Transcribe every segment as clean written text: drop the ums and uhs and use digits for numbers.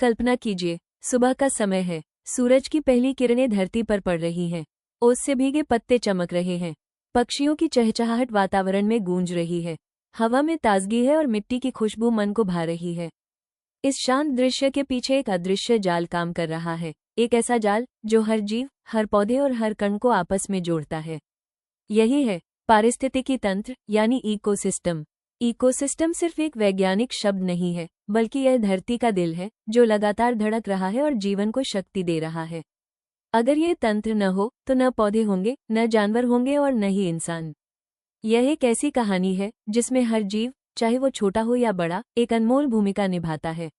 कल्पना कीजिए, सुबह का समय है, सूरज की पहली किरणें धरती पर पड़ रही हैं, ओस से भीगे पत्ते चमक रहे हैं, पक्षियों की चहचहाहट वातावरण में गूंज रही है, हवा में ताजगी है और मिट्टी की खुशबू मन को भा रही है। इस शांत दृश्य के पीछे एक अदृश्य जाल काम कर रहा है, एक ऐसा जाल जो हर जीव, हर पौधे और हर कण को आपस में जोड़ता है। यही है पारिस्थितिकी तंत्र यानी इकोसिस्टम। इकोसिस्टम सिर्फ एक वैज्ञानिक शब्द नहीं है, बल्कि यह धरती का दिल है जो लगातार धड़क रहा है और जीवन को शक्ति दे रहा है। अगर ये तंत्र न हो तो न पौधे होंगे, न जानवर होंगे और न ही इंसान। यह एक ऐसी कहानी है जिसमें हर जीव, चाहे वो छोटा हो या बड़ा, एक अनमोल भूमिका निभाता है।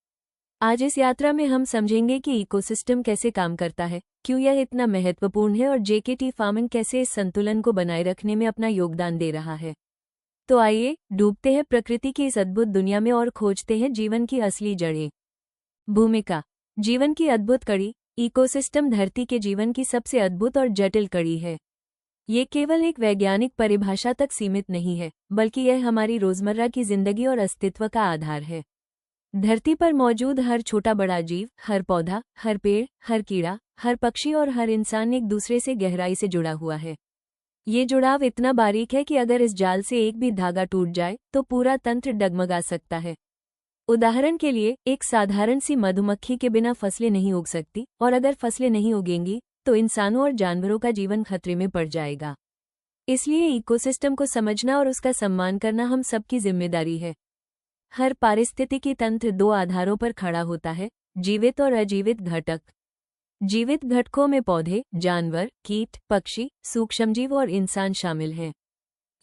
आज इस यात्रा में हम समझेंगे कि इकोसिस्टम कैसे काम करता है, क्यों यह इतना महत्वपूर्ण है और जेकेटी फार्मिंग कैसे इस संतुलन को बनाए रखने में अपना योगदान दे रहा है। तो आइए डूबते हैं प्रकृति की इस अद्भुत दुनिया में और खोजते हैं जीवन की असली जड़ें। भूमिका। जीवन की अद्भुत कड़ी। इकोसिस्टम धरती के जीवन की सबसे अद्भुत और जटिल कड़ी है। ये केवल एक वैज्ञानिक परिभाषा तक सीमित नहीं है, बल्कि यह हमारी रोजमर्रा की जिंदगी और अस्तित्व का आधार है। धरती पर मौजूद हर छोटा बड़ा जीव, हर पौधा, हर पेड़, हर कीड़ा, हर पक्षी और हर इंसान एक दूसरे से गहराई से जुड़ा हुआ है। ये जुड़ाव इतना बारीक है कि अगर इस जाल से एक भी धागा टूट जाए तो पूरा तंत्र डगमगा सकता है। उदाहरण के लिए, एक साधारण सी मधुमक्खी के बिना फसलें नहीं उग सकती, और अगर फसलें नहीं उगेंगी तो इंसानों और जानवरों का जीवन खतरे में पड़ जाएगा। इसलिए इकोसिस्टम को समझना और उसका सम्मान करना हम सबकी जिम्मेदारी है। हर पारिस्थितिकी तंत्र दो आधारों पर खड़ा होता है, जीवित और अजीवित घटक। जीवित घटकों में पौधे, जानवर, कीट, पक्षी, सूक्ष्मजीव और इंसान शामिल हैं।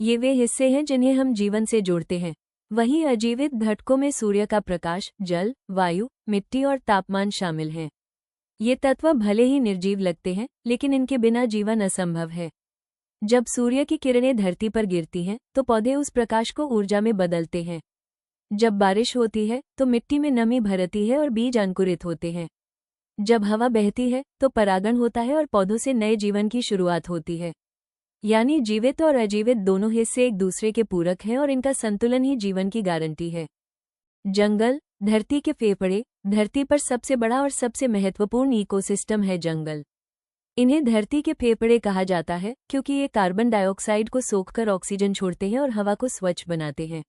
ये वे हिस्से हैं जिन्हें हम जीवन से जोड़ते हैं। वहीं अजीवित घटकों में सूर्य का प्रकाश, जल, वायु, मिट्टी और तापमान शामिल हैं। ये तत्व भले ही निर्जीव लगते हैं, लेकिन इनके बिना जीवन असंभव है। जब सूर्य की किरणें धरती पर गिरती हैं तो पौधे उस प्रकाश को ऊर्जा में बदलते हैं। जब बारिश होती है तो मिट्टी में नमी भरती है और बीज अंकुरित होते हैं। जब हवा बहती है तो परागण होता है और पौधों से नए जीवन की शुरुआत होती है। यानी जीवित और अजीवित दोनों हिस्से एक दूसरे के पूरक हैं और इनका संतुलन ही जीवन की गारंटी है। जंगल, धरती के फेफड़े। धरती पर सबसे बड़ा और सबसे महत्वपूर्ण इकोसिस्टम है जंगल। इन्हें धरती के फेफड़े कहा जाता है क्योंकि ये कार्बन डाइऑक्साइड को सोखकर ऑक्सीजन छोड़ते हैं और हवा को स्वच्छ बनाते हैं।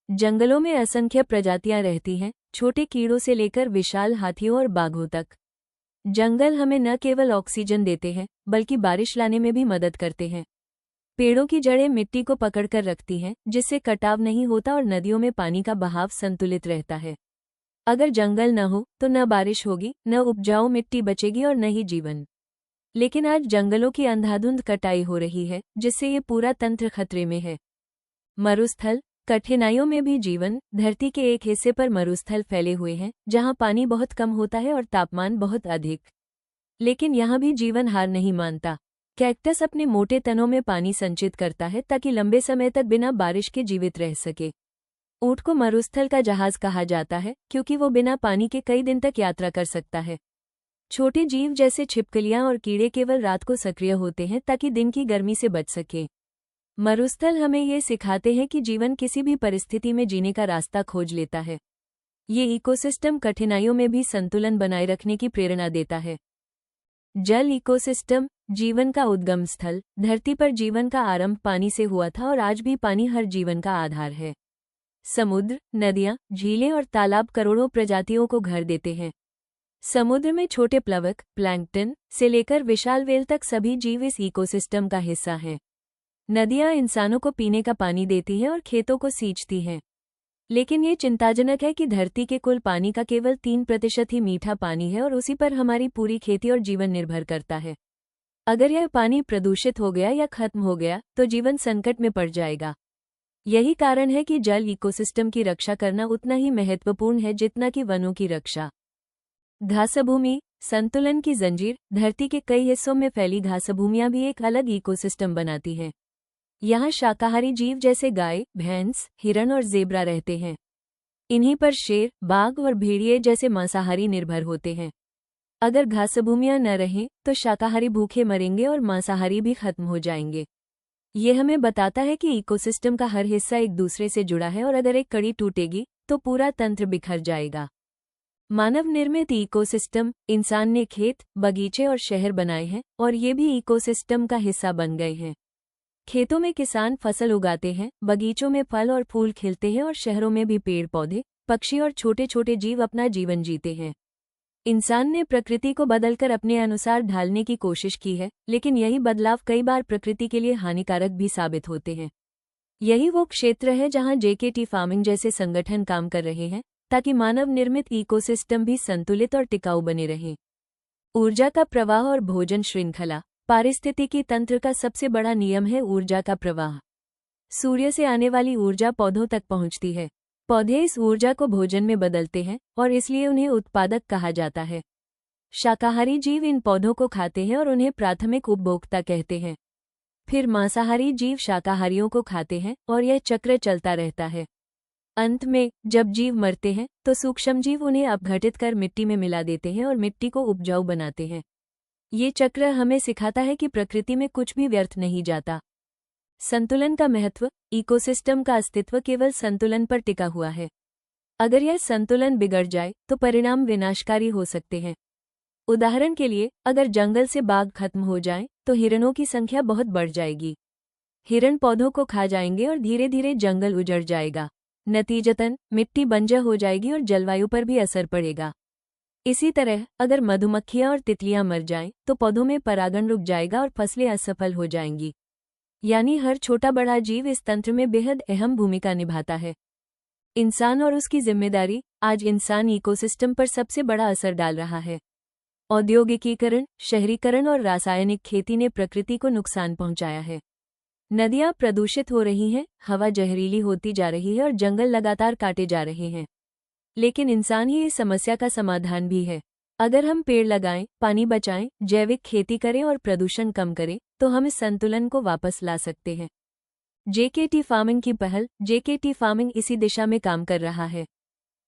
जंगलों में असंख्य प्रजातियां रहती हैं, छोटे कीड़ों से लेकर विशाल हाथियों और बाघों तक। जंगल हमें न केवल ऑक्सीजन देते हैं, बल्कि बारिश लाने में भी मदद करते हैं। पेड़ों की जड़ें मिट्टी को पकड़कर रखती हैं, जिससे कटाव नहीं होता और नदियों में पानी का बहाव संतुलित रहता है। अगर जंगल न हो तो न बारिश होगी, न उपजाऊ मिट्टी बचेगी और न ही जीवन। लेकिन आज जंगलों की अंधाधुंध कटाई हो रही है, जिससे ये पूरा तंत्र खतरे में है। मरुस्थल। कठिनाइयों में भी जीवन। धरती के एक हिस्से पर मरुस्थल फैले हुए हैं, जहां पानी बहुत कम होता है और तापमान बहुत अधिक। लेकिन यहां भी जीवन हार नहीं मानता। कैक्टस अपने मोटे तनों में पानी संचित करता है ताकि लंबे समय तक बिना बारिश के जीवित रह सके। ऊंट को मरुस्थल का जहाज कहा जाता है क्योंकि वो बिना पानी के कई दिन तक यात्रा कर सकता है। छोटे जीव जैसे छिपकलियां और कीड़े केवल रात को सक्रिय होते हैं ताकि दिन की गर्मी से बच सके। मरुस्थल हमें ये सिखाते हैं कि जीवन किसी भी परिस्थिति में जीने का रास्ता खोज लेता है। ये इकोसिस्टम कठिनाइयों में भी संतुलन बनाए रखने की प्रेरणा देता है। जल इकोसिस्टम। जीवन का उद्गम स्थल। धरती पर जीवन का आरंभ पानी से हुआ था और आज भी पानी हर जीवन का आधार है। समुद्र, नदियां, झीलें और तालाब करोड़ों प्रजातियों को घर देते हैं। समुद्र में छोटे प्लवक, प्लैंकटन से लेकर विशाल व्हेल तक सभी जीव इस इकोसिस्टम का हिस्सा हैं। नदियां इंसानों को पीने का पानी देती हैं और खेतों को सींचती हैं। लेकिन ये चिंताजनक है कि धरती के कुल पानी का केवल 3% ही मीठा पानी है और उसी पर हमारी पूरी खेती और जीवन निर्भर करता है। अगर यह पानी प्रदूषित हो गया या खत्म हो गया तो जीवन संकट में पड़ जाएगा। यही कारण है कि जल इकोसिस्टम की रक्षा करना उतना ही महत्वपूर्ण है जितना कि वनों की रक्षा। घासभूमि। संतुलन की जंजीर। धरती के कई हिस्सों में फैली घासभूमियां भी एक अलग इकोसिस्टम बनाती हैं। यहाँ शाकाहारी जीव जैसे गाय, भैंस, हिरण और ज़ेब्रा रहते हैं। इन्हीं पर शेर, बाघ और भेड़िए जैसे मांसाहारी निर्भर होते हैं। अगर घासभूमियां न रहें तो शाकाहारी भूखे मरेंगे और मांसाहारी भी खत्म हो जाएंगे। ये हमें बताता है कि इकोसिस्टम का हर हिस्सा एक दूसरे से जुड़ा है और अगर एक कड़ी टूटेगी तो पूरा तंत्र बिखर जाएगा। मानव निर्मित इकोसिस्टम, इंसान ने खेत, बगीचे और शहर बनाए हैं और ये भी इकोसिस्टम का हिस्सा बन गए हैं। खेतों में किसान फसल उगाते हैं, बगीचों में फल और फूल खिलते हैं और शहरों में भी पेड़ पौधे, पक्षी और छोटे छोटे जीव अपना जीवन जीते हैं। इंसान ने प्रकृति को बदलकर अपने अनुसार ढालने की कोशिश की है, लेकिन यही बदलाव कई बार प्रकृति के लिए हानिकारक भी साबित होते हैं। यही वो क्षेत्र है जहां जेकेटी फार्मिंग जैसे संगठन काम कर रहे हैं, ताकि मानव निर्मित इकोसिस्टम भी संतुलित और टिकाऊ बने रहे। ऊर्जा का प्रवाह और भोजन श्रृंखला। पारिस्थितिकी तंत्र का सबसे बड़ा नियम है ऊर्जा का प्रवाह। सूर्य से आने वाली ऊर्जा पौधों तक पहुंचती है। पौधे इस ऊर्जा को भोजन में बदलते हैं और इसलिए उन्हें उत्पादक कहा जाता है। शाकाहारी जीव इन पौधों को खाते हैं और उन्हें प्राथमिक उपभोक्ता कहते हैं। फिर मांसाहारी जीव शाकाहारियों को खाते हैं और यह चक्र चलता रहता है। अंत में जब जीव मरते हैं तो सूक्ष्मजीव उन्हें अपघटित कर मिट्टी में मिला देते हैं और मिट्टी को उपजाऊ बनाते हैं। ये चक्र हमें सिखाता है कि प्रकृति में कुछ भी व्यर्थ नहीं जाता। संतुलन का महत्व। इकोसिस्टम का अस्तित्व केवल संतुलन पर टिका हुआ है। अगर यह संतुलन बिगड़ जाए तो परिणाम विनाशकारी हो सकते हैं। उदाहरण के लिए, अगर जंगल से बाघ खत्म हो जाएं, तो हिरणों की संख्या बहुत बढ़ जाएगी। हिरण पौधों को खा जाएंगे और धीरे धीरे जंगल उजड़ जाएगा। नतीजतन मिट्टी बंजर हो जाएगी और जलवायु पर भी असर पड़ेगा। इसी तरह अगर मधुमक्खियां और तितलियां मर जाएं, तो पौधों में परागण रुक जाएगा और फसलें असफल हो जाएंगी। यानी हर छोटा बड़ा जीव इस तंत्र में बेहद अहम भूमिका निभाता है। इंसान और उसकी जिम्मेदारी। आज इंसान इकोसिस्टम पर सबसे बड़ा असर डाल रहा है। औद्योगिकीकरण, शहरीकरण और रासायनिक खेती ने प्रकृति को नुकसान पहुंचाया है। नदियां प्रदूषित हो रही हैं, हवा जहरीली होती जा रही है और जंगल लगातार काटे जा रहे हैं। लेकिन इंसान ही इस समस्या का समाधान भी है। अगर हम पेड़ लगाएं, पानी बचाएं, जैविक खेती करें और प्रदूषण कम करें, तो हम इस संतुलन को वापस ला सकते हैं। जेकेटी फार्मिंग की पहल। जेकेटी फार्मिंग इसी दिशा में काम कर रहा है।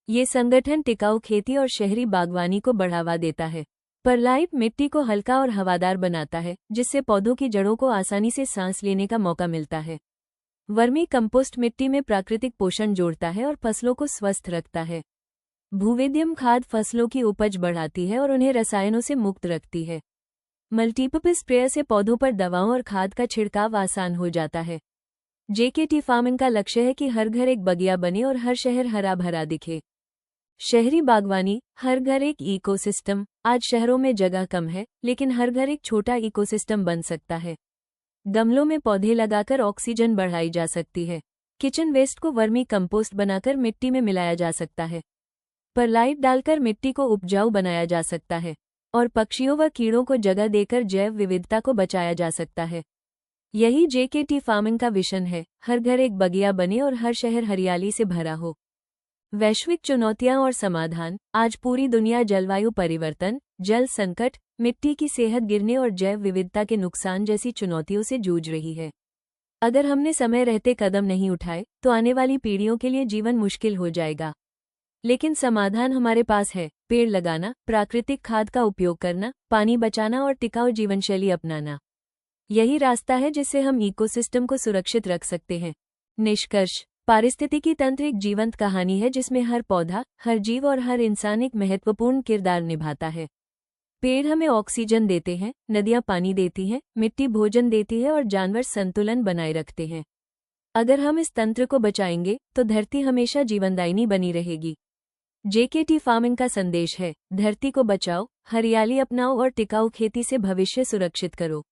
ये संगठन टिकाऊ खेती और शहरी बागवानी को बढ़ावा देता है। परलाइट मिट्टी को हल्का और हवादार बनाता है, जिससे पौधों की जड़ों को आसानी से सांस लेने का मौका मिलता है। वर्मी कंपोस्ट मिट्टी में प्राकृतिक पोषण जोड़ता है और फसलों को स्वस्थ रखता है। भूविध्यम खाद फसलों की उपज बढ़ाती है और उन्हें रसायनों से मुक्त रखती है। मल्टीपर्पज स्प्रेयर से पौधों पर दवाओं और खाद का छिड़काव आसान हो जाता है। जेकेटी फार्मिंग का लक्ष्य है कि हर घर एक बगिया बने और हर शहर हरा भरा दिखे। शहरी बागवानी। हर घर एक इकोसिस्टम। आज शहरों में जगह कम है, लेकिन हर घर एक छोटा इकोसिस्टम बन सकता है। गमलों में पौधे लगाकर ऑक्सीजन बढ़ाई जा सकती है। किचन वेस्ट को वर्मी कंपोस्ट बनाकर मिट्टी में मिलाया जा सकता है। परलाइट डालकर मिट्टी को उपजाऊ बनाया जा सकता है और पक्षियों व कीड़ों को जगह देकर जैव विविधता को बचाया जा सकता है। यही जेकेटी फार्मिंग का विजन है। हर घर एक बगिया बने और हर शहर हरियाली से भरा हो। वैश्विक चुनौतियां और समाधान। आज पूरी दुनिया जलवायु परिवर्तन, जल संकट, मिट्टी की सेहत गिरने और जैव विविधता के नुकसान जैसी चुनौतियों से जूझ रही है। अगर हमने समय रहते कदम नहीं उठाए, तो आने वाली पीढ़ियों के लिए जीवन मुश्किल हो जाएगा। लेकिन समाधान हमारे पास है। पेड़ लगाना, प्राकृतिक खाद का उपयोग करना, पानी बचाना और टिकाऊ जीवनशैली अपनाना। यही रास्ता है जिससे हम इकोसिस्टम को सुरक्षित रख सकते हैं। निष्कर्ष। पारिस्थितिकी तंत्र एक जीवंत कहानी है जिसमें हर पौधा, हर जीव और हर इंसान एक महत्वपूर्ण किरदार निभाता है। पेड़ हमें ऑक्सीजन देते हैं, नदियां पानी देती हैं, मिट्टी भोजन देती है और जानवर संतुलन बनाए रखते हैं। अगर हम इस तंत्र को बचाएंगे तो धरती हमेशा जीवनदायिनी बनी रहेगी। जेकेटी फार्मिंग का संदेश है, धरती को बचाओ, हरियाली अपनाओ और टिकाऊ खेती से भविष्य सुरक्षित करो।